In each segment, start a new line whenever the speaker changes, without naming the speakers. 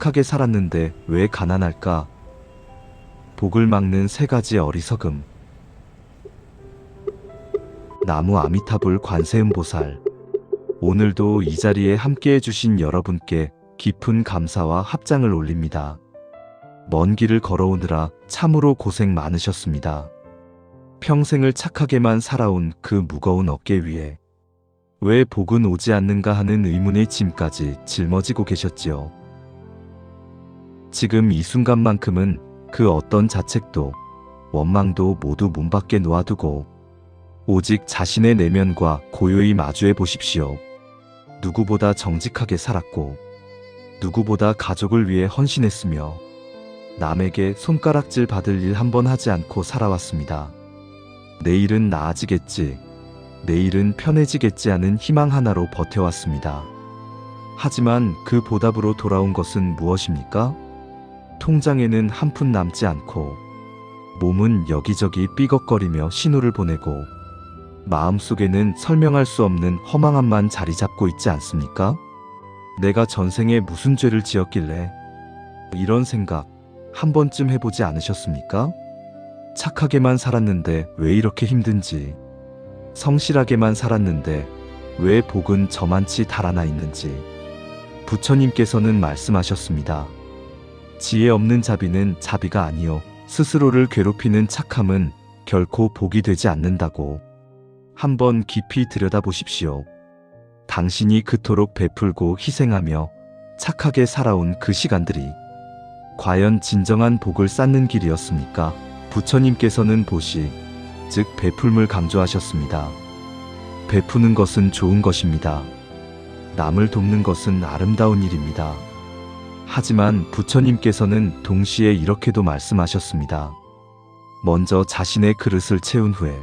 착하게 살았는데 왜 가난할까? 복을 막는 세 가지 어리석음. 나무 아미타불 관세음보살. 오늘도 이 자리에 함께 해주신 여러분께 깊은 감사와 합장을 올립니다. 먼 길을 걸어오느라 참으로 고생 많으셨습니다. 평생을 착하게만 살아온 그 무거운 어깨 위에 왜 복은 오지 않는가 하는 의문의 짐까지 짊어지고 계셨지요. 지금 이 순간만큼은 그 어떤 자책도 원망도 모두 문 밖에 놓아두고 오직 자신의 내면과 고요히 마주해 보십시오. 누구보다 정직하게 살았고 누구보다 가족을 위해 헌신했으며 남에게 손가락질 받을 일 한 번 하지 않고 살아왔습니다. 내일은 나아지겠지, 내일은 편해지겠지 하는 희망 하나로 버텨왔습니다. 하지만 그 보답으로 돌아온 것은 무엇입니까? 통장에는 한 푼 남지 않고 몸은 여기저기 삐걱거리며 신호를 보내고 마음속에는 설명할 수 없는 허망함만 자리 잡고 있지 않습니까? 내가 전생에 무슨 죄를 지었길래 이런 생각 한 번쯤 해보지 않으셨습니까? 착하게만 살았는데 왜 이렇게 힘든지, 성실하게만 살았는데 왜 복은 저만치 달아나 있는지. 부처님께서는 말씀하셨습니다. 지혜 없는 자비는 자비가 아니요 스스로를 괴롭히는 착함은 결코 복이 되지 않는다고. 한번 깊이 들여다보십시오. 당신이 그토록 베풀고 희생하며 착하게 살아온 그 시간들이 과연 진정한 복을 쌓는 길이었습니까? 부처님께서는 보시, 즉 베풀물 강조하셨습니다. 베푸는 것은 좋은 것입니다. 남을 돕는 것은 아름다운 일입니다. 하지만 부처님께서는 동시에 이렇게도 말씀하셨습니다. 먼저 자신의 그릇을 채운 후에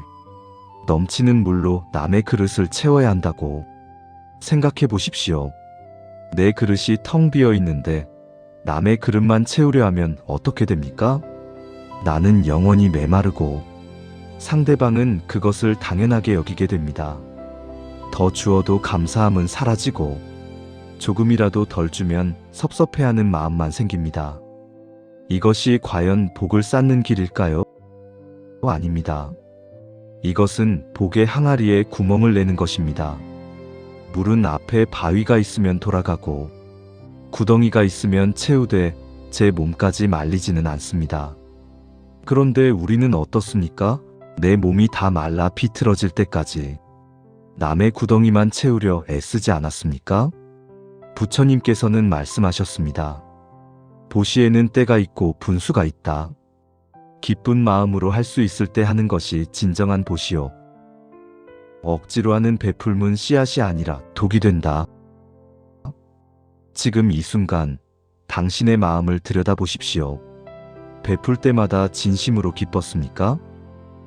넘치는 물로 남의 그릇을 채워야 한다고. 생각해 보십시오. 내 그릇이 텅 비어 있는데 남의 그릇만 채우려 하면 어떻게 됩니까? 나는 영원히 메마르고 상대방은 그것을 당연하게 여기게 됩니다. 더 주어도 감사함은 사라지고 조금이라도 덜 주면 섭섭해하는 마음만 생깁니다. 이것이 과연 복을 쌓는 길일까요? 아닙니다. 이것은 복의 항아리에 구멍을 내는 것입니다. 물은 앞에 바위가 있으면 돌아가고 구덩이가 있으면 채우되 제 몸까지 말리지는 않습니다. 그런데 우리는 어떻습니까? 내 몸이 다 말라 비틀어질 때까지 남의 구덩이만 채우려 애쓰지 않았습니까? 부처님께서는 말씀하셨습니다. 보시에는 때가 있고 분수가 있다. 기쁜 마음으로 할 수 있을 때 하는 것이 진정한 보시오. 억지로 하는 베풀문 씨앗이 아니라 독이 된다. 지금 이 순간 당신의 마음을 들여다보십시오. 베풀 때마다 진심으로 기뻤습니까?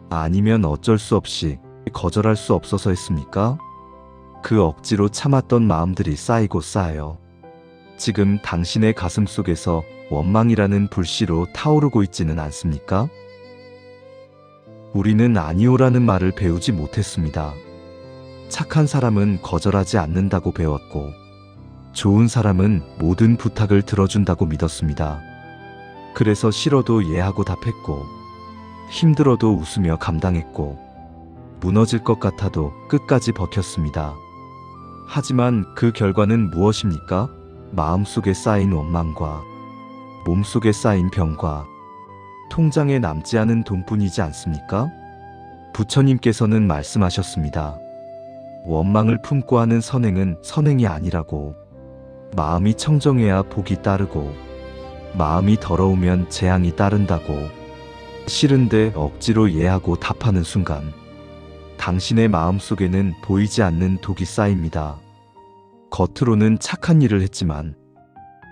아니면 어쩔 수 없이 거절할 수 없어서 했습니까? 그 억지로 참았던 마음들이 쌓이고 쌓여 지금 당신의 가슴 속에서 원망이라는 불씨로 타오르고 있지는 않습니까? 우리는 아니오라는 말을 배우지 못했습니다. 착한 사람은 거절하지 않는다고 배웠고 좋은 사람은 모든 부탁을 들어준다고 믿었습니다. 그래서 싫어도 예하고 답했고 힘들어도 웃으며 감당했고 무너질 것 같아도 끝까지 버텼습니다. 하지만 그 결과는 무엇입니까? 마음속에 쌓인 원망과 몸속에 쌓인 병과 통장에 남지 않은 돈뿐이지 않습니까? 부처님께서는 말씀하셨습니다. 원망을 품고 하는 선행은 선행이 아니라고. 마음이 청정해야 복이 따르고 마음이 더러우면 재앙이 따른다고. 싫은데 억지로 예하고 답하는 순간 당신의 마음속에는 보이지 않는 독이 쌓입니다. 겉으로는 착한 일을 했지만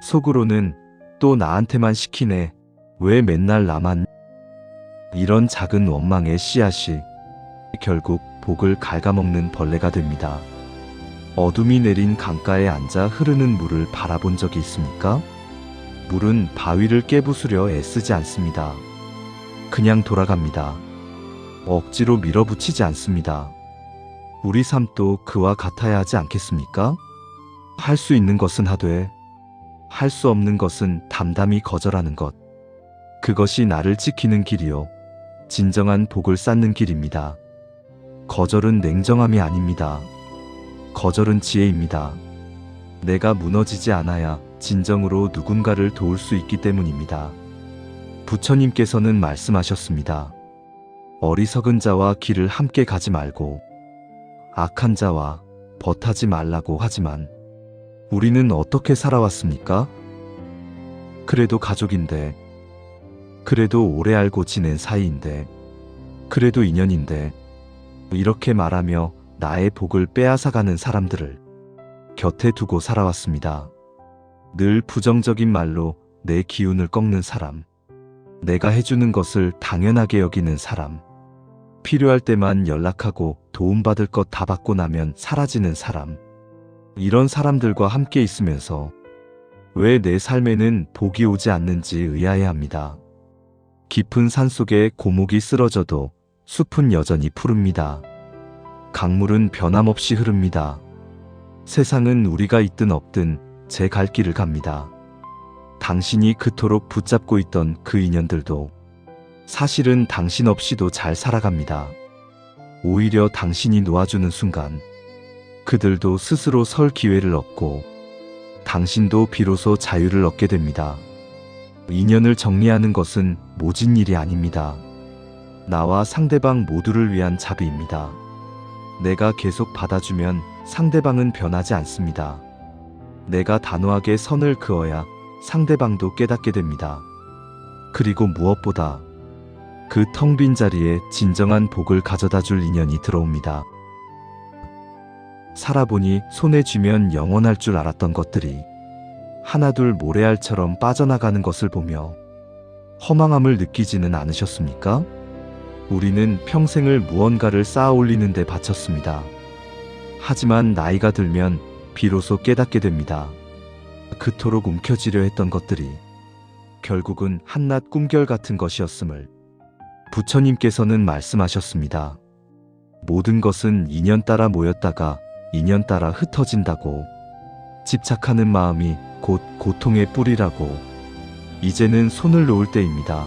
속으로는 또 나한테만 시키네. 왜 맨날 나만. 이런 작은 원망의 씨앗이 결국 복을 갉아먹는 벌레가 됩니다. 어둠이 내린 강가에 앉아 흐르는 물을 바라본 적이 있습니까? 물은 바위를 깨부수려 애쓰지 않습니다. 그냥 돌아갑니다. 억지로 밀어붙이지 않습니다. 우리 삶도 그와 같아야 하지 않겠습니까? 할 수 있는 것은 하되 할 수 없는 것은 담담히 거절하는 것. 그것이 나를 지키는 길이요. 진정한 복을 쌓는 길입니다. 거절은 냉정함이 아닙니다. 거절은 지혜입니다. 내가 무너지지 않아야 진정으로 누군가를 도울 수 있기 때문입니다. 부처님께서는 말씀하셨습니다. 어리석은 자와 길을 함께 가지 말고 악한 자와 벗하지 말라고 하지만 우리는 어떻게 살아왔습니까? 그래도 가족인데, 그래도 오래 알고 지낸 사이인데, 그래도 인연인데, 이렇게 말하며 나의 복을 빼앗아가는 사람들을 곁에 두고 살아왔습니다. 늘 부정적인 말로 내 기운을 꺾는 사람, 내가 해주는 것을 당연하게 여기는 사람, 필요할 때만 연락하고 도움받을 것 다 받고 나면 사라지는 사람, 이런 사람들과 함께 있으면서 왜 내 삶에는 복이 오지 않는지 의아해합니다. 깊은 산속에 고목이 쓰러져도 숲은 여전히 푸릅니다. 강물은 변함없이 흐릅니다. 세상은 우리가 있든 없든 제 갈 길을 갑니다. 당신이 그토록 붙잡고 있던 그 인연들도 사실은 당신 없이도 잘 살아갑니다. 오히려 당신이 놓아주는 순간 그들도 스스로 설 기회를 얻고 당신도 비로소 자유를 얻게 됩니다. 인연을 정리하는 것은 모진 일이 아닙니다. 나와 상대방 모두를 위한 자비입니다. 내가 계속 받아주면 상대방은 변하지 않습니다. 내가 단호하게 선을 그어야 상대방도 깨닫게 됩니다. 그리고 무엇보다 그 텅 빈 자리에 진정한 복을 가져다 줄 인연이 들어옵니다. 살아보니 손에 쥐면 영원할 줄 알았던 것들이 하나둘 모래알처럼 빠져나가는 것을 보며 허망함을 느끼지는 않으셨습니까? 우리는 평생을 무언가를 쌓아 올리는 데 바쳤습니다. 하지만 나이가 들면 비로소 깨닫게 됩니다. 그토록 움켜쥐려 했던 것들이 결국은 한낱 꿈결 같은 것이었음을 부처님께서는 말씀하셨습니다. 모든 것은 인연 따라 모였다가 인연 따라 흩어진다고, 집착하는 마음이 곧 고통의 뿌리라고, 이제는 손을 놓을 때입니다.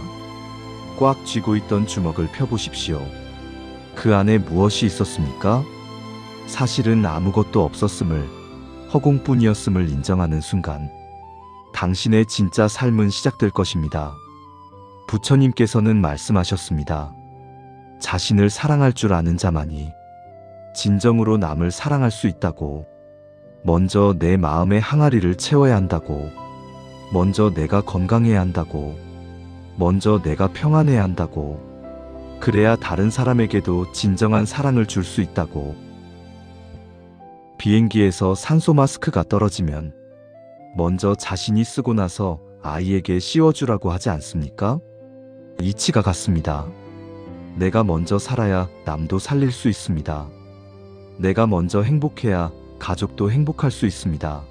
꽉 쥐고 있던 주먹을 펴보십시오. 그 안에 무엇이 있었습니까? 사실은 아무것도 없었음을, 허공뿐이었음을 인정하는 순간 당신의 진짜 삶은 시작될 것입니다. 부처님께서는 말씀하셨습니다. 자신을 사랑할 줄 아는 자만이 진정으로 남을 사랑할 수 있다고. 먼저 내 마음의 항아리를 채워야 한다고. 먼저 내가 건강해야 한다고. 먼저 내가 평안해야 한다고. 그래야 다른 사람에게도 진정한 사랑을 줄 수 있다고. 비행기에서 산소 마스크가 떨어지면 먼저 자신이 쓰고 나서 아이에게 씌워주라고 하지 않습니까? 이치가 같습니다. 내가 먼저 살아야 남도 살릴 수 있습니다. 내가 먼저 행복해야 가족도 행복할 수 있습니다.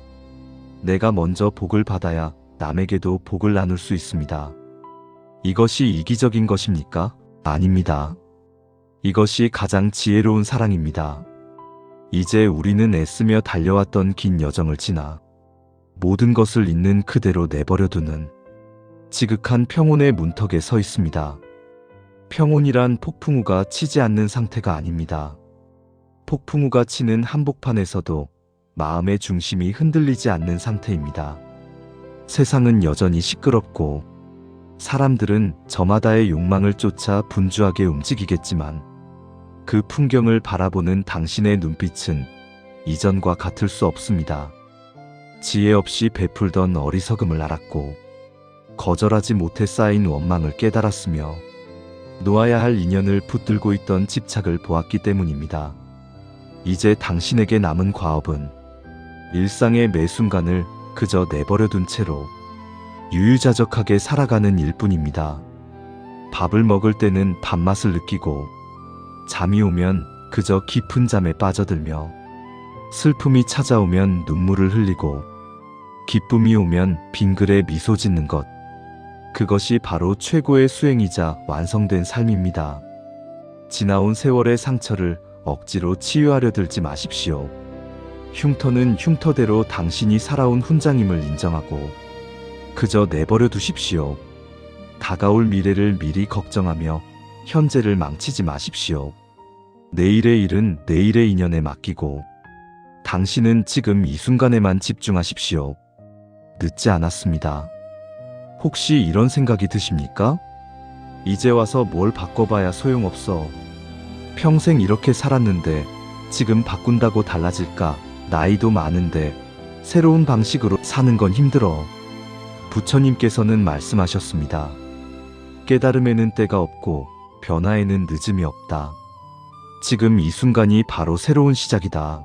내가 먼저 복을 받아야 남에게도 복을 나눌 수 있습니다. 이것이 이기적인 것입니까? 아닙니다. 이것이 가장 지혜로운 사랑입니다. 이제 우리는 애쓰며 달려왔던 긴 여정을 지나 모든 것을 있는 그대로 내버려두는 지극한 평온의 문턱에 서 있습니다. 평온이란 폭풍우가 치지 않는 상태가 아닙니다. 폭풍우가 치는 한복판에서도 마음의 중심이 흔들리지 않는 상태입니다. 세상은 여전히 시끄럽고 사람들은 저마다의 욕망을 쫓아 분주하게 움직이겠지만 그 풍경을 바라보는 당신의 눈빛은 이전과 같을 수 없습니다. 지혜 없이 베풀던 어리석음을 알았고 거절하지 못해 쌓인 원망을 깨달았으며 놓아야 할 인연을 붙들고 있던 집착을 보았기 때문입니다. 이제 당신에게 남은 과업은 일상의 매 순간을 그저 내버려둔 채로 유유자적하게 살아가는 일뿐입니다. 밥을 먹을 때는 밥맛을 느끼고 잠이 오면 그저 깊은 잠에 빠져들며 슬픔이 찾아오면 눈물을 흘리고 기쁨이 오면 빙글에 미소 짓는 것, 그것이 바로 최고의 수행이자 완성된 삶입니다. 지나온 세월의 상처를 억지로 치유하려 들지 마십시오. 흉터는 흉터대로 당신이 살아온 훈장임을 인정하고 그저 내버려 두십시오. 다가올 미래를 미리 걱정하며 현재를 망치지 마십시오. 내일의 일은 내일의 인연에 맡기고 당신은 지금 이 순간에만 집중하십시오. 늦지 않았습니다. 혹시 이런 생각이 드십니까? 이제 와서 뭘 바꿔봐야 소용없어. 평생 이렇게 살았는데 지금 바꾼다고 달라질까? 나이도 많은데 새로운 방식으로 사는 건 힘들어. 부처님께서는 말씀하셨습니다. 깨달음에는 때가 없고 변화에는 늦음이 없다. 지금 이 순간이 바로 새로운 시작이다.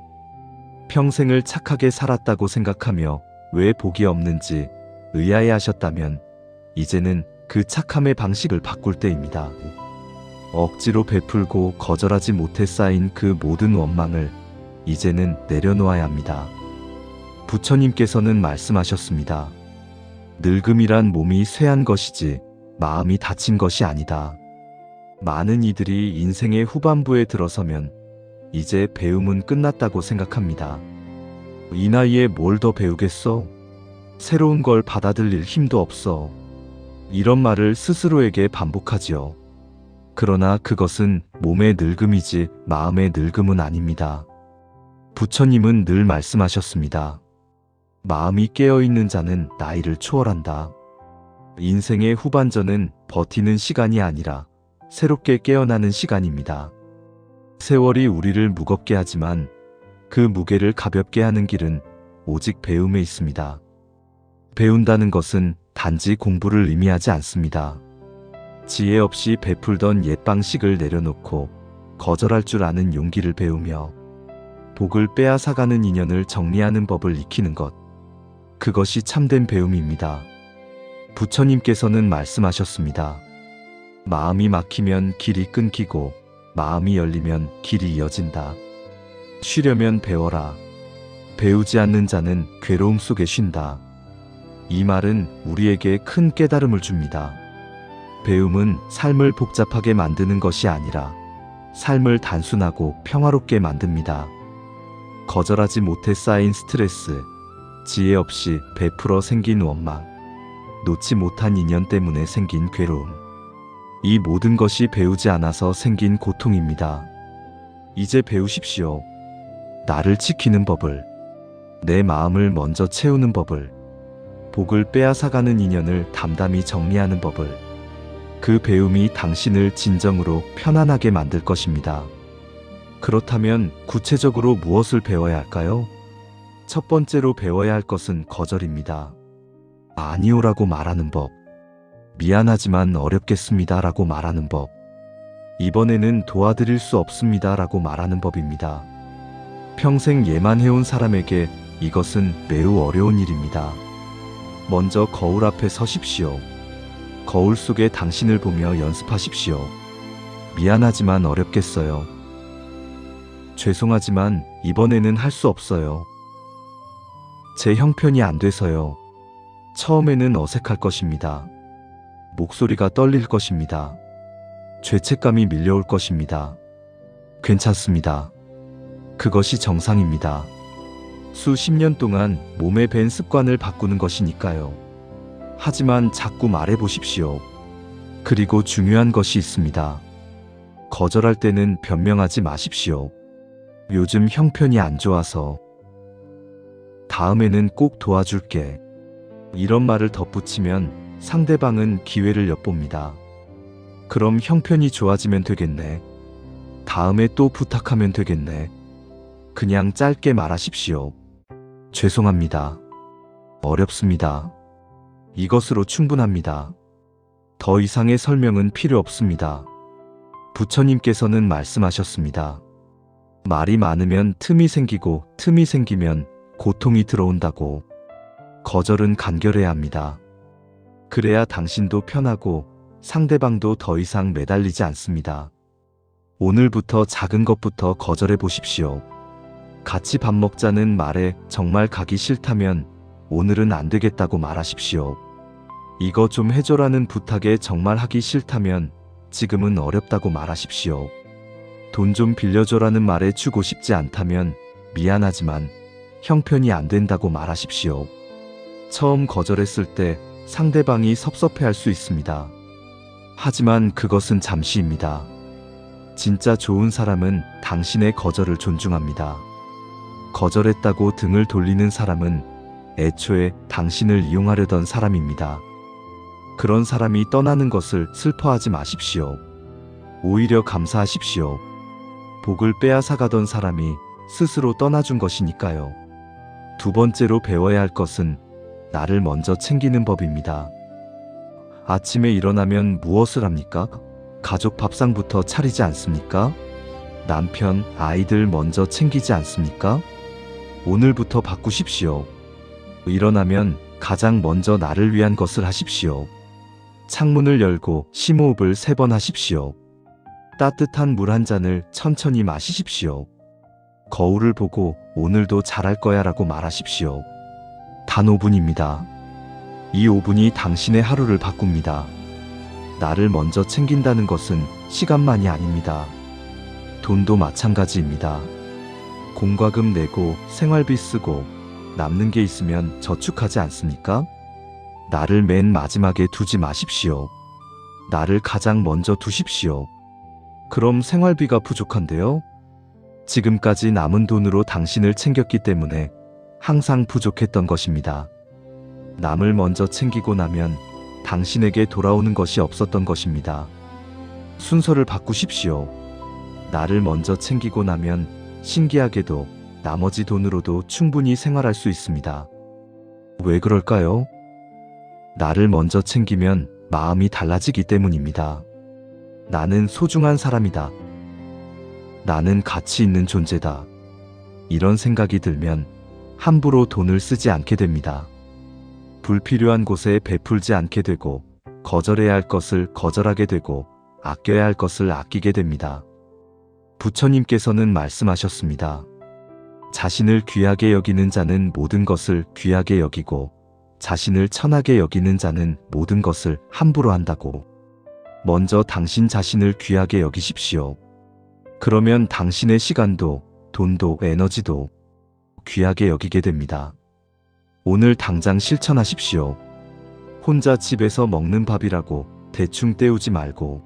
평생을 착하게 살았다고 생각하며 왜 복이 없는지 의아해하셨다면 이제는 그 착함의 방식을 바꿀 때입니다. 억지로 베풀고 거절하지 못해 쌓인 그 모든 원망을 이제는 내려놓아야 합니다. 부처님께서는 말씀하셨습니다. 늙음이란 몸이 쇠한 것이지 마음이 다친 것이 아니다. 많은 이들이 인생의 후반부에 들어서면 이제 배움은 끝났다고 생각합니다. 이 나이에 뭘 더 배우겠어? 새로운 걸 받아들일 힘도 없어. 이런 말을 스스로에게 반복하지요. 그러나 그것은 몸의 늙음이지 마음의 늙음은 아닙니다. 부처님은 늘 말씀하셨습니다. 마음이 깨어있는 자는 나이를 초월한다. 인생의 후반전은 버티는 시간이 아니라 새롭게 깨어나는 시간입니다. 세월이 우리를 무겁게 하지만 그 무게를 가볍게 하는 길은 오직 배움에 있습니다. 배운다는 것은 단지 공부를 의미하지 않습니다. 지혜 없이 베풀던 옛 방식을 내려놓고 거절할 줄 아는 용기를 배우며 복을 빼앗아가는 인연을 정리하는 법을 익히는 것. 그것이 참된 배움입니다. 부처님께서는 말씀하셨습니다. 마음이 막히면 길이 끊기고 마음이 열리면 길이 이어진다. 쉬려면 배워라. 배우지 않는 자는 괴로움 속에 쉰다. 이 말은 우리에게 큰 깨달음을 줍니다. 배움은 삶을 복잡하게 만드는 것이 아니라 삶을 단순하고 평화롭게 만듭니다. 거절하지 못해 쌓인 스트레스, 지혜 없이 베풀어 생긴 원망, 놓지 못한 인연 때문에 생긴 괴로움. 이 모든 것이 배우지 않아서 생긴 고통입니다. 이제 배우십시오. 나를 지키는 법을, 내 마음을 먼저 채우는 법을, 복을 빼앗아가는 인연을 담담히 정리하는 법을. 그 배움이 당신을 진정으로 편안하게 만들 것입니다. 그렇다면 구체적으로 무엇을 배워야 할까요? 첫 번째로 배워야 할 것은 거절입니다. 아니오라고 말하는 법. 미안하지만 어렵겠습니다 라고 말하는 법. 이번에는 도와드릴 수 없습니다 라고 말하는 법입니다. 평생 예만 해온 사람에게 이것은 매우 어려운 일입니다. 먼저 거울 앞에 서십시오. 거울 속에 당신을 보며 연습하십시오. 미안하지만 어렵겠어요. 죄송하지만 이번에는 할 수 없어요. 제 형편이 안 돼서요. 처음에는 어색할 것입니다. 목소리가 떨릴 것입니다. 죄책감이 밀려올 것입니다. 괜찮습니다. 그것이 정상입니다. 수십 년 동안 몸에 밴 습관을 바꾸는 것이니까요. 하지만 자꾸 말해보십시오. 그리고 중요한 것이 있습니다. 거절할 때는 변명하지 마십시오. 요즘 형편이 안 좋아서. 다음에는 꼭 도와줄게. 이런 말을 덧붙이면 상대방은 기회를 엿봅니다. 그럼 형편이 좋아지면 되겠네. 다음에 또 부탁하면 되겠네. 그냥 짧게 말하십시오. 죄송합니다. 어렵습니다. 이것으로 충분합니다. 더 이상의 설명은 필요 없습니다. 부처님께서는 말씀하셨습니다. 말이 많으면 틈이 생기고 틈이 생기면 고통이 들어온다고. 거절은 간결해야 합니다. 그래야 당신도 편하고 상대방도 더 이상 매달리지 않습니다. 오늘부터 작은 것부터 거절해 보십시오. 같이 밥 먹자는 말에 정말 가기 싫다면 오늘은 안 되겠다고 말하십시오. 이거 좀 해줘라는 부탁에 정말 하기 싫다면 지금은 어렵다고 말하십시오. 돈 좀 빌려줘라는 말에 주고 싶지 않다면 미안하지만 형편이 안 된다고 말하십시오. 처음 거절했을 때 상대방이 섭섭해할 수 있습니다. 하지만 그것은 잠시입니다. 진짜 좋은 사람은 당신의 거절을 존중합니다. 거절했다고 등을 돌리는 사람은 애초에 당신을 이용하려던 사람입니다. 그런 사람이 떠나는 것을 슬퍼하지 마십시오. 오히려 감사하십시오. 복을 빼앗아가던 사람이 스스로 떠나준 것이니까요. 두 번째로 배워야 할 것은 나를 먼저 챙기는 법입니다. 아침에 일어나면 무엇을 합니까? 가족 밥상부터 차리지 않습니까? 남편, 아이들 먼저 챙기지 않습니까? 오늘부터 바꾸십시오. 일어나면 가장 먼저 나를 위한 것을 하십시오. 창문을 열고 심호흡을 3번 하십시오. 따뜻한 물 한 잔을 천천히 마시십시오. 거울을 보고 오늘도 잘할 거야 라고 말하십시오. 단 5분입니다. 이 5분이 당신의 하루를 바꿉니다. 나를 먼저 챙긴다는 것은 시간만이 아닙니다. 돈도 마찬가지입니다. 공과금 내고 생활비 쓰고 남는 게 있으면 저축하지 않습니까? 나를 맨 마지막에 두지 마십시오. 나를 가장 먼저 두십시오. 그럼 생활비가 부족한데요? 지금까지 남은 돈으로 당신을 챙겼기 때문에 항상 부족했던 것입니다. 남을 먼저 챙기고 나면 당신에게 돌아오는 것이 없었던 것입니다. 순서를 바꾸십시오. 나를 먼저 챙기고 나면 신기하게도 나머지 돈으로도 충분히 생활할 수 있습니다. 왜 그럴까요? 나를 먼저 챙기면 마음이 달라지기 때문입니다. 나는 소중한 사람이다. 나는 가치 있는 존재다. 이런 생각이 들면 함부로 돈을 쓰지 않게 됩니다. 불필요한 곳에 베풀지 않게 되고 거절해야 할 것을 거절하게 되고 아껴야 할 것을 아끼게 됩니다. 부처님께서는 말씀하셨습니다. 자신을 귀하게 여기는 자는 모든 것을 귀하게 여기고 자신을 천하게 여기는 자는 모든 것을 함부로 한다고. 먼저 당신 자신을 귀하게 여기십시오. 그러면 당신의 시간도 돈도 에너지도 귀하게 여기게 됩니다. 오늘 당장 실천하십시오. 혼자 집에서 먹는 밥이라고 대충 때우지 말고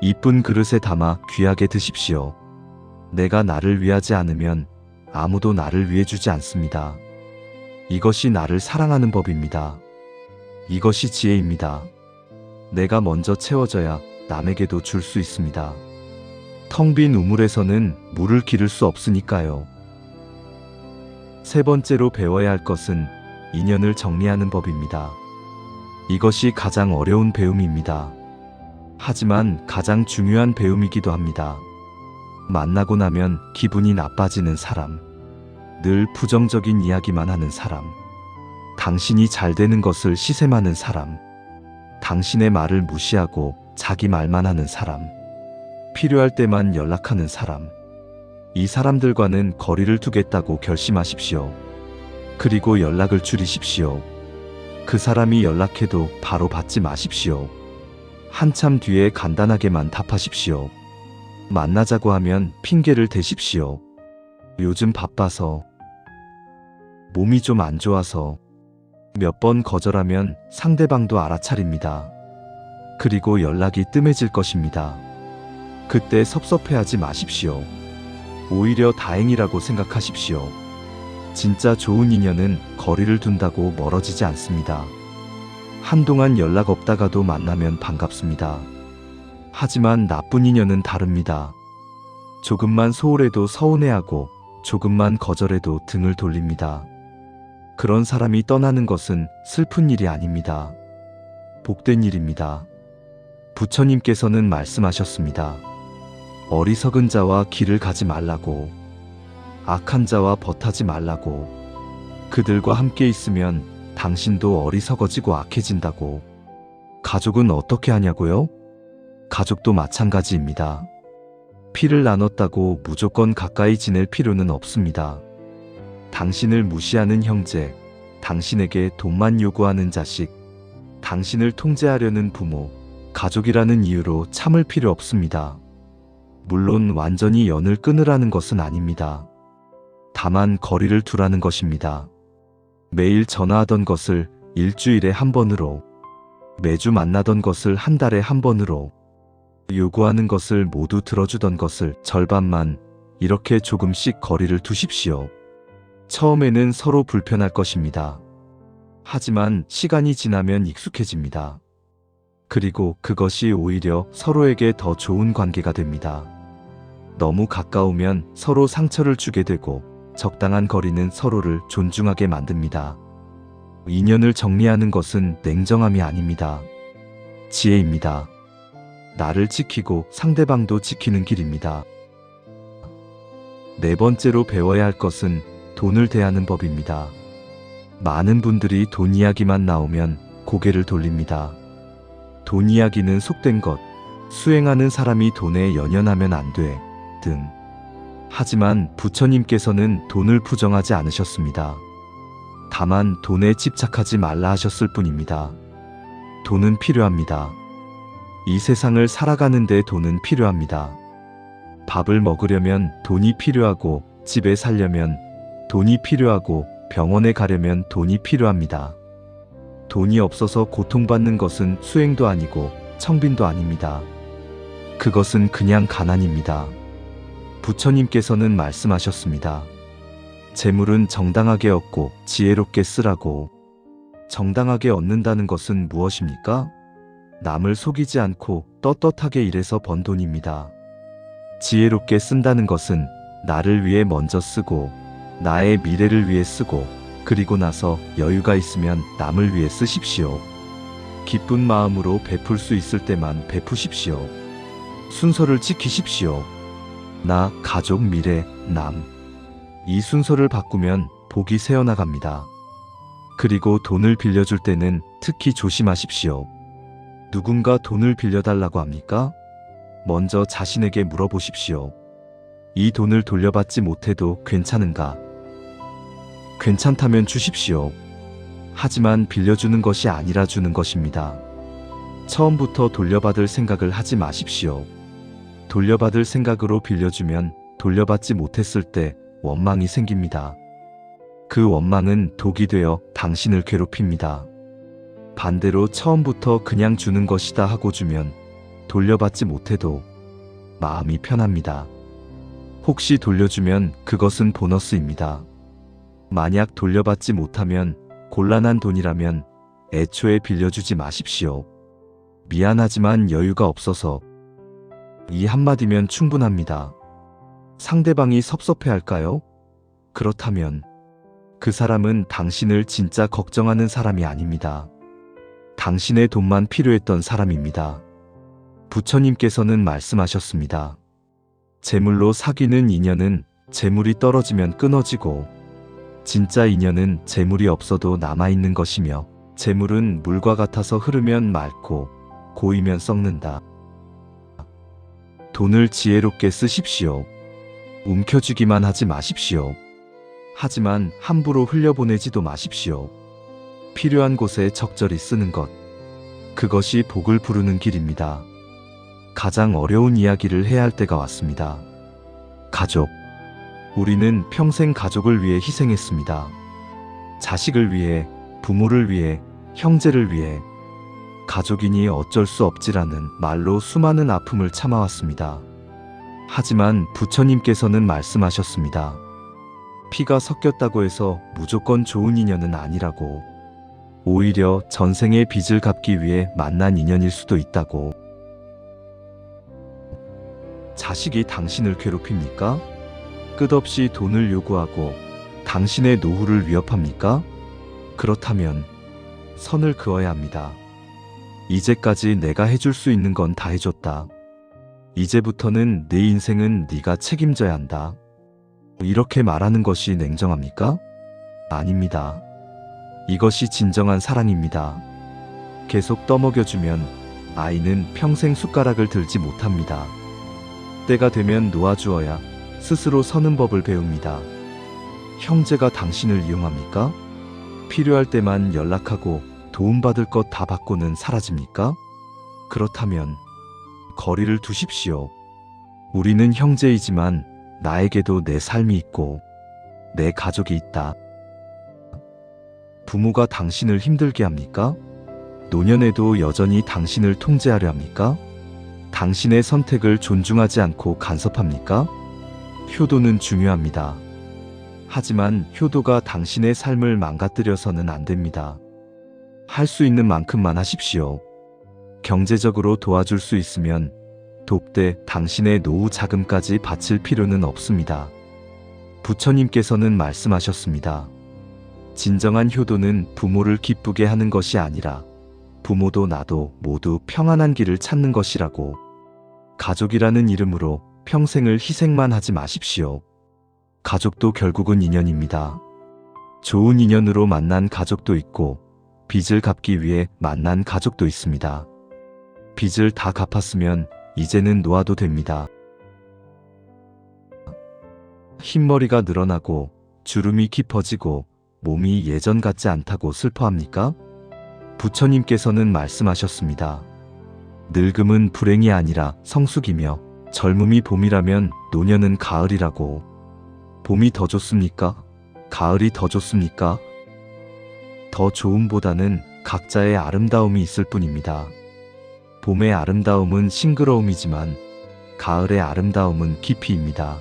이쁜 그릇에 담아 귀하게 드십시오. 내가 나를 위하지 않으면 아무도 나를 위해 주지 않습니다. 이것이 나를 사랑하는 법입니다. 이것이 지혜입니다. 내가 먼저 채워져야 남에게도 줄 수 있습니다. 텅 빈 우물에서는 물을 기를 수 없으니까요. 세 번째로 배워야 할 것은 인연을 정리하는 법입니다. 이것이 가장 어려운 배움입니다. 하지만 가장 중요한 배움이기도 합니다. 만나고 나면 기분이 나빠지는 사람, 늘 부정적인 이야기만 하는 사람, 당신이 잘 되는 것을 시샘하는 사람, 당신의 말을 무시하고 자기 말만 하는 사람, 필요할 때만 연락하는 사람, 이 사람들과는 거리를 두겠다고 결심하십시오. 그리고 연락을 줄이십시오. 그 사람이 연락해도 바로 받지 마십시오. 한참 뒤에 간단하게만 답하십시오. 만나자고 하면 핑계를 대십시오. 요즘 바빠서, 몸이 좀 안 좋아서. 몇 번 거절하면 상대방도 알아차립니다. 그리고 연락이 뜸해질 것입니다. 그때 섭섭해하지 마십시오. 오히려 다행이라고 생각하십시오. 진짜 좋은 인연은 거리를 둔다고 멀어지지 않습니다. 한동안 연락 없다가도 만나면 반갑습니다. 하지만 나쁜 인연은 다릅니다. 조금만 소홀해도 서운해하고 조금만 거절해도 등을 돌립니다. 그런 사람이 떠나는 것은 슬픈 일이 아닙니다. 복된 일입니다. 부처님께서는 말씀하셨습니다. 어리석은 자와 길을 가지 말라고, 악한 자와 벗하지 말라고. 그들과 함께 있으면 당신도 어리석어지고 악해진다고. 가족은 어떻게 하냐고요? 가족도 마찬가지입니다. 피를 나눴다고 무조건 가까이 지낼 필요는 없습니다. 당신을 무시하는 형제, 당신에게 돈만 요구하는 자식, 당신을 통제하려는 부모, 가족이라는 이유로 참을 필요 없습니다. 물론 완전히 연을 끊으라는 것은 아닙니다. 다만 거리를 두라는 것입니다. 매일 전화하던 것을 일주일에 한 번으로, 매주 만나던 것을 한 달에 한 번으로, 요구하는 것을 모두 들어주던 것을 절반만, 이렇게 조금씩 거리를 두십시오. 처음에는 서로 불편할 것입니다. 하지만 시간이 지나면 익숙해집니다. 그리고 그것이 오히려 서로에게 더 좋은 관계가 됩니다. 너무 가까우면 서로 상처를 주게 되고 적당한 거리는 서로를 존중하게 만듭니다. 인연을 정리하는 것은 냉정함이 아닙니다. 지혜입니다. 나를 지키고 상대방도 지키는 길입니다. 네 번째로 배워야 할 것은 돈을 대하는 법입니다. 많은 분들이 돈 이야기만 나오면 고개를 돌립니다. 돈 이야기는 속된 것, 수행하는 사람이 돈에 연연하면 안 돼, 등. 하지만 부처님께서는 돈을 부정하지 않으셨습니다. 다만 돈에 집착하지 말라 하셨을 뿐입니다. 돈은 필요합니다. 이 세상을 살아가는데 돈은 필요합니다. 밥을 먹으려면 돈이 필요하고, 집에 살려면 돈이 필요하고, 병원에 가려면 돈이 필요합니다. 돈이 없어서 고통받는 것은 수행도 아니고 청빈도 아닙니다. 그것은 그냥 가난입니다. 부처님께서는 말씀하셨습니다. 재물은 정당하게 얻고 지혜롭게 쓰라고. 정당하게 얻는다는 것은 무엇입니까? 남을 속이지 않고 떳떳하게 일해서 번 돈입니다. 지혜롭게 쓴다는 것은 나를 위해 먼저 쓰고 나의 미래를 위해 쓰고 그리고 나서 여유가 있으면 남을 위해 쓰십시오. 기쁜 마음으로 베풀 수 있을 때만 베푸십시오. 순서를 지키십시오. 나, 가족, 미래, 남. 이 순서를 바꾸면 복이 새어나갑니다. 그리고 돈을 빌려줄 때는 특히 조심하십시오. 누군가 돈을 빌려달라고 합니까? 먼저 자신에게 물어보십시오. 이 돈을 돌려받지 못해도 괜찮은가? 괜찮다면 주십시오. 하지만 빌려주는 것이 아니라 주는 것입니다. 처음부터 돌려받을 생각을 하지 마십시오. 돌려받을 생각으로 빌려주면 돌려받지 못했을 때 원망이 생깁니다. 그 원망은 독이 되어 당신을 괴롭힙니다. 반대로 처음부터 그냥 주는 것이다 하고 주면 돌려받지 못해도 마음이 편합니다. 혹시 돌려주면 그것은 보너스입니다. 만약 돌려받지 못하면 곤란한 돈이라면 애초에 빌려주지 마십시오. 미안하지만 여유가 없어서. 이 한마디면 충분합니다. 상대방이 섭섭해할까요? 그렇다면 그 사람은 당신을 진짜 걱정하는 사람이 아닙니다. 당신의 돈만 필요했던 사람입니다. 부처님께서는 말씀하셨습니다. 재물로 사귀는 인연은 재물이 떨어지면 끊어지고 진짜 인연은 재물이 없어도 남아있는 것이며 재물은 물과 같아서 흐르면 맑고 고이면 썩는다. 돈을 지혜롭게 쓰십시오. 움켜쥐기만 하지 마십시오. 하지만 함부로 흘려보내지도 마십시오. 필요한 곳에 적절히 쓰는 것. 그것이 복을 부르는 길입니다. 가장 어려운 이야기를 해야 할 때가 왔습니다. 가족. 우리는 평생 가족을 위해 희생했습니다. 자식을 위해, 부모를 위해, 형제를 위해. 가족이니 어쩔 수 없지라는 말로 수많은 아픔을 참아왔습니다. 하지만 부처님께서는 말씀하셨습니다. 피가 섞였다고 해서 무조건 좋은 인연은 아니라고. 오히려 전생의 빚을 갚기 위해 만난 인연일 수도 있다고. 자식이 당신을 괴롭힙니까? 끝없이 돈을 요구하고 당신의 노후를 위협합니까? 그렇다면 선을 그어야 합니다. 이제까지 내가 해줄 수 있는 건 다 해줬다. 이제부터는 내 인생은 네가 책임져야 한다. 이렇게 말하는 것이 냉정합니까? 아닙니다. 이것이 진정한 사랑입니다. 계속 떠먹여주면 아이는 평생 숟가락을 들지 못합니다. 때가 되면 놓아주어야 스스로 서는 법을 배웁니다. 형제가 당신을 이용합니까? 필요할 때만 연락하고 도움받을 것 다 받고는 사라집니까? 그렇다면 거리를 두십시오. 우리는 형제이지만 나에게도 내 삶이 있고 내 가족이 있다. 부모가 당신을 힘들게 합니까? 노년에도 여전히 당신을 통제하려 합니까? 당신의 선택을 존중하지 않고 간섭합니까? 효도는 중요합니다. 하지만 효도가 당신의 삶을 망가뜨려서는 안 됩니다. 할 수 있는 만큼만 하십시오. 경제적으로 도와줄 수 있으면 돕되 당신의 노후 자금까지 바칠 필요는 없습니다. 부처님께서는 말씀하셨습니다. 진정한 효도는 부모를 기쁘게 하는 것이 아니라 부모도 나도 모두 평안한 길을 찾는 것이라고. 가족이라는 이름으로 평생을 희생만 하지 마십시오. 가족도 결국은 인연입니다. 좋은 인연으로 만난 가족도 있고 빚을 갚기 위해 만난 가족도 있습니다. 빚을 다 갚았으면 이제는 놓아도 됩니다. 흰머리가 늘어나고 주름이 깊어지고 몸이 예전 같지 않다고 슬퍼합니까? 부처님께서는 말씀하셨습니다. 늙음은 불행이 아니라 성숙이며 젊음이 봄이라면 노년은 가을이라고. 봄이 더 좋습니까? 가을이 더 좋습니까? 더 좋음보다는 각자의 아름다움이 있을 뿐입니다. 봄의 아름다움은 싱그러움이지만 가을의 아름다움은 깊이입니다.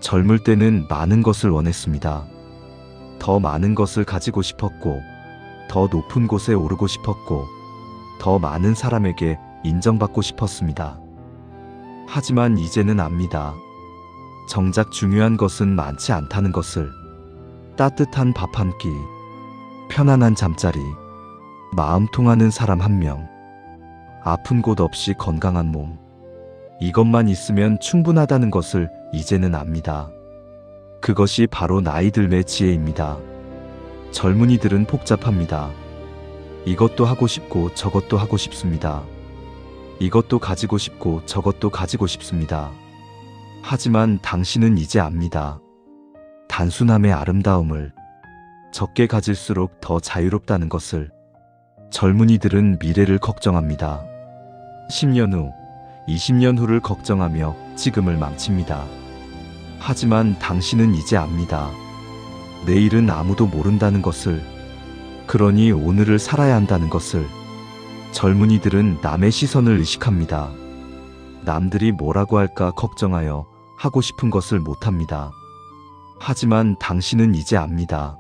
젊을 때는 많은 것을 원했습니다. 더 많은 것을 가지고 싶었고, 더 높은 곳에 오르고 싶었고, 더 많은 사람에게 인정받고 싶었습니다. 하지만 이제는 압니다. 정작 중요한 것은 많지 않다는 것을. 따뜻한 밥 한 끼, 편안한 잠자리, 마음 통하는 사람 한 명, 아픈 곳 없이 건강한 몸. 이것만 있으면 충분하다는 것을 이제는 압니다. 그것이 바로 나이 들매 지혜입니다. 젊은이들은 복잡합니다. 이것도 하고 싶고 저것도 하고 싶습니다. 이것도 가지고 싶고 저것도 가지고 싶습니다. 하지만 당신은 이제 압니다. 단순함의 아름다움을. 적게 가질수록 더 자유롭다는 것을. 젊은이들은 미래를 걱정합니다. 10년 후, 20년 후를 걱정하며 지금을 망칩니다. 하지만 당신은 이제 압니다. 내일은 아무도 모른다는 것을. 그러니 오늘을 살아야 한다는 것을. 젊은이들은 남의 시선을 의식합니다. 남들이 뭐라고 할까 걱정하여 하고 싶은 것을 못합니다. 하지만 당신은 이제 압니다.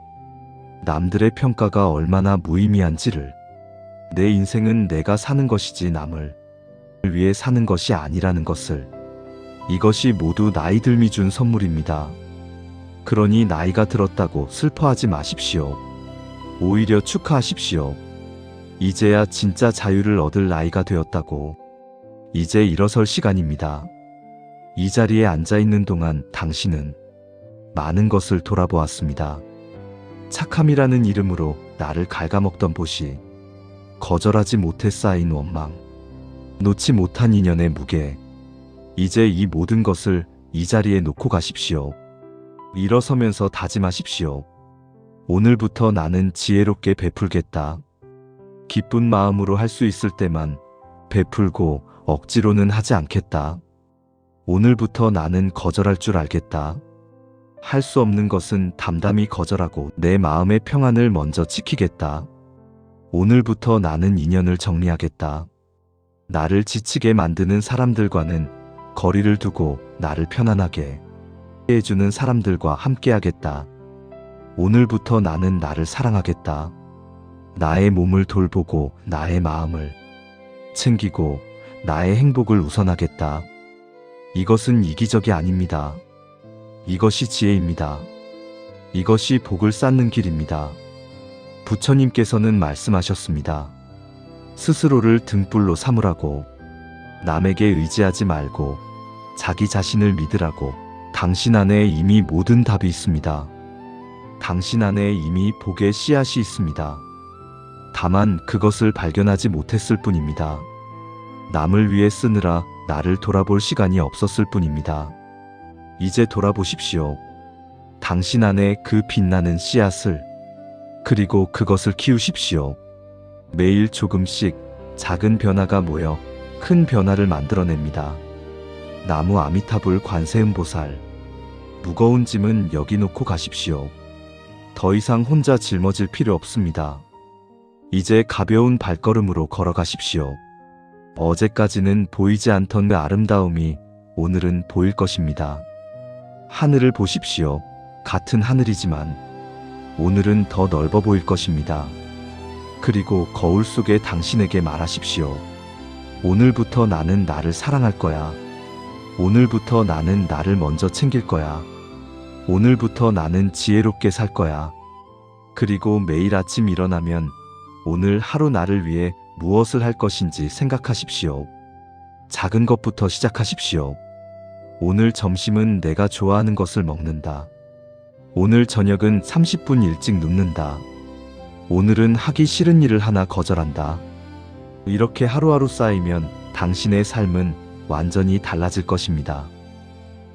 남들의 평가가 얼마나 무의미한지를. 내 인생은 내가 사는 것이지 남을 위해 사는 것이 아니라는 것을. 이것이 모두 나이 들미 준 선물입니다. 그러니 나이가 들었다고 슬퍼하지 마십시오. 오히려 축하하십시오. 이제야 진짜 자유를 얻을 나이가 되었다고. 이제 일어설 시간입니다. 이 자리에 앉아 있는 동안 당신은 많은 것을 돌아보았습니다. 착함이라는 이름으로 나를 갉아먹던 보시, 거절하지 못해 쌓인 원망, 놓지 못한 인연의 무게. 이제 이 모든 것을 이 자리에 놓고 가십시오. 일어서면서 다짐하십시오. 오늘부터 나는 지혜롭게 베풀겠다. 기쁜 마음으로 할 수 있을 때만 베풀고 억지로는 하지 않겠다. 오늘부터 나는 거절할 줄 알겠다. 할 수 없는 것은 담담히 거절하고 내 마음의 평안을 먼저 지키겠다. 오늘부터 나는 인연을 정리하겠다. 나를 지치게 만드는 사람들과는 거리를 두고 나를 편안하게 해주는 사람들과 함께하겠다. 오늘부터 나는 나를 사랑하겠다. 나의 몸을 돌보고 나의 마음을 챙기고 나의 행복을 우선하겠다. 이것은 이기적이 아닙니다. 이것이 지혜입니다. 이것이 복을 쌓는 길입니다. 부처님께서는 말씀하셨습니다. 스스로를 등불로 삼으라고. 남에게 의지하지 말고 자기 자신을 믿으라고. 당신 안에 이미 모든 답이 있습니다. 당신 안에 이미 복의 씨앗이 있습니다. 다만 그것을 발견하지 못했을 뿐입니다. 남을 위해 쓰느라 나를 돌아볼 시간이 없었을 뿐입니다. 이제 돌아보십시오. 당신 안에 그 빛나는 씨앗을. 그리고 그것을 키우십시오. 매일 조금씩 작은 변화가 모여 큰 변화를 만들어냅니다. 나무 아미타불 관세음보살. 무거운 짐은 여기 놓고 가십시오. 더 이상 혼자 짊어질 필요 없습니다. 이제 가벼운 발걸음으로 걸어가십시오. 어제까지는 보이지 않던 그 아름다움이 오늘은 보일 것입니다. 하늘을 보십시오. 같은 하늘이지만 오늘은 더 넓어 보일 것입니다. 그리고 거울 속에 당신에게 말하십시오. 오늘부터 나는 나를 사랑할 거야. 오늘부터 나는 나를 먼저 챙길 거야. 오늘부터 나는 지혜롭게 살 거야. 그리고 매일 아침 일어나면 오늘 하루 나를 위해 무엇을 할 것인지 생각하십시오. 작은 것부터 시작하십시오. 오늘 점심은 내가 좋아하는 것을 먹는다. 오늘 저녁은 30분 일찍 눕는다. 오늘은 하기 싫은 일을 하나 거절한다. 이렇게 하루하루 쌓이면 당신의 삶은 완전히 달라질 것입니다.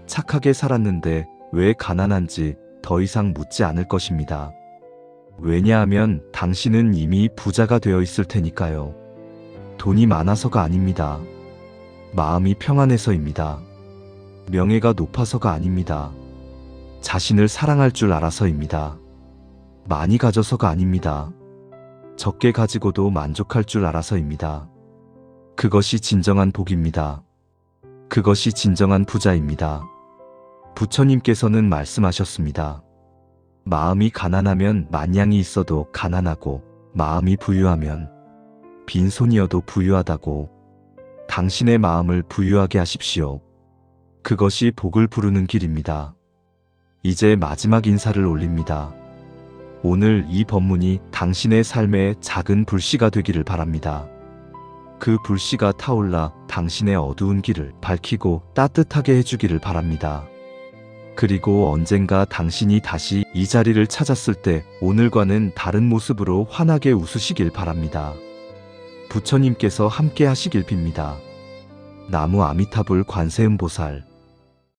착하게 살았는데 왜 가난한지 더 이상 묻지 않을 것입니다. 왜냐하면 당신은 이미 부자가 되어 있을 테니까요. 돈이 많아서가 아닙니다. 마음이 평안해서입니다. 명예가 높아서가 아닙니다. 자신을 사랑할 줄 알아서입니다. 많이 가져서가 아닙니다. 적게 가지고도 만족할 줄 알아서입니다. 그것이 진정한 복입니다. 그것이 진정한 부자입니다. 부처님께서는 말씀하셨습니다. 마음이 가난하면 만냥이 있어도 가난하고 마음이 부유하면 빈손이어도 부유하다고. 당신의 마음을 부유하게 하십시오. 그것이 복을 부르는 길입니다. 이제 마지막 인사를 올립니다. 오늘 이 법문이 당신의 삶의 작은 불씨가 되기를 바랍니다. 그 불씨가 타올라 당신의 어두운 길을 밝히고 따뜻하게 해주기를 바랍니다. 그리고 언젠가 당신이 다시 이 자리를 찾았을 때 오늘과는 다른 모습으로 환하게 웃으시길 바랍니다. 부처님께서 함께 하시길 빕니다. 나무 아미타불 관세음보살